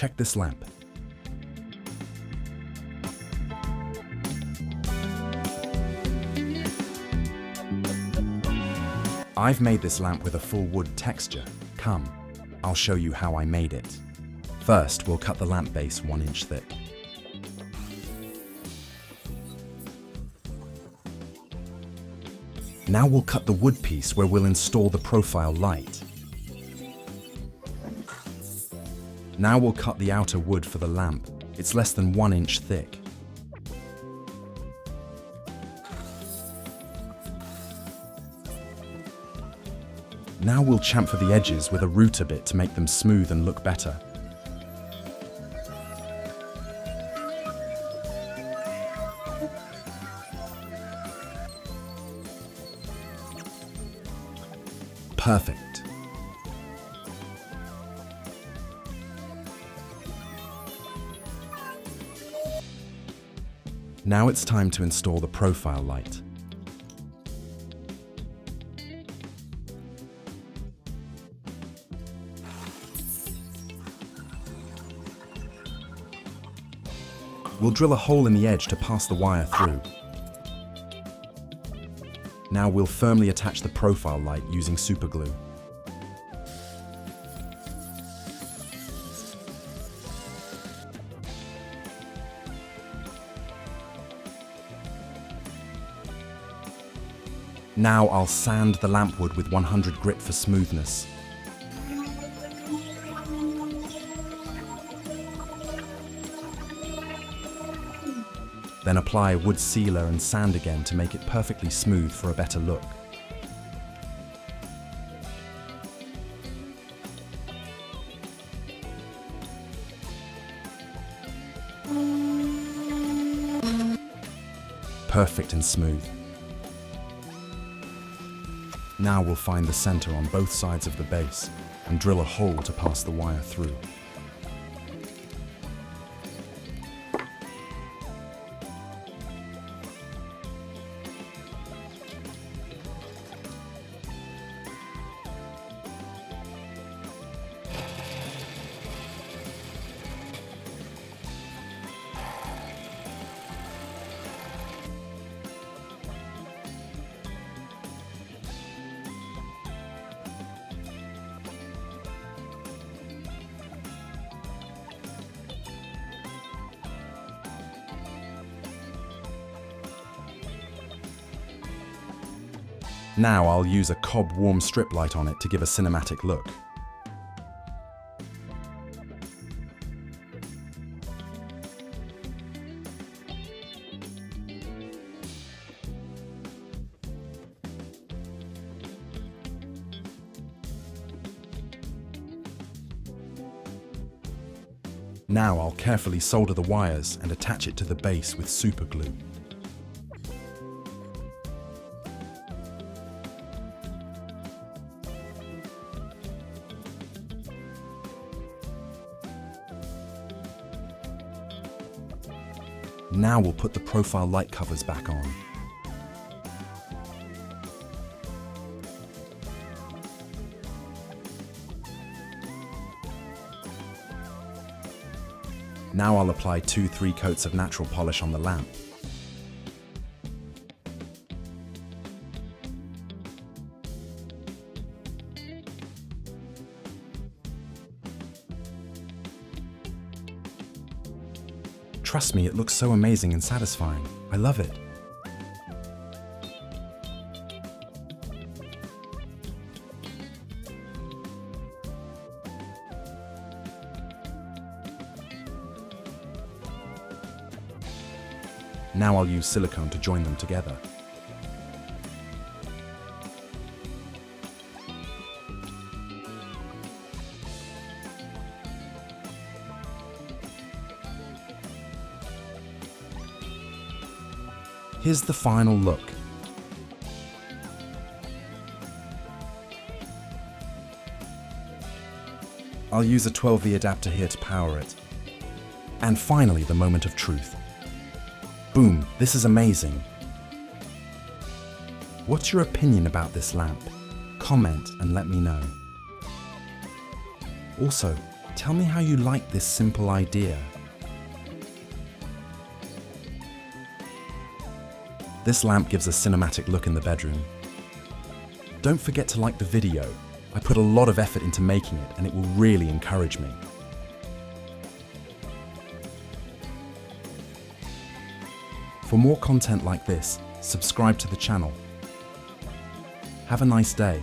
check this lamp. I've made this lamp with a full wood texture. Come, I'll show you how I made it. First, we'll cut the lamp base 1 inch thick. Now we'll cut the wood piece where we'll install the profile light. Now we'll cut the outer wood for the lamp. It's less than 1 inch thick. Now we'll chamfer the edges with a router bit to make them smooth and look better. Perfect. Now it's time to install the profile light. We'll drill a hole in the edge to pass the wire through. Now we'll firmly attach the profile light using super glue. Now I'll sand the lamp wood with 100 grit for smoothness. Then apply a wood sealer and sand again to make it perfectly smooth for a better look. Perfect and smooth. Now we'll find the center on both sides of the base and drill a hole to pass the wire through. Now I'll use a cob warm strip light on it to give a cinematic look. Now I'll carefully solder the wires and attach it to the base with super glue. Now we'll put the profile light covers back on. Now I'll apply 2-3 coats of natural polish on the lamp. Trust me, it looks so amazing and satisfying. I love it. Now I'll use silicone to join them together. Here's the final look. I'll use a 12V adapter here to power it. And finally, the moment of truth. Boom, this is amazing. What's your opinion about this lamp? Comment and let me know. Also, Tell me how you like this simple idea. This lamp gives a cinematic look in the bedroom. Don't forget to like the video. I put a lot of effort into making it and it will really encourage me. For more content like this, subscribe to the channel. Have a nice day.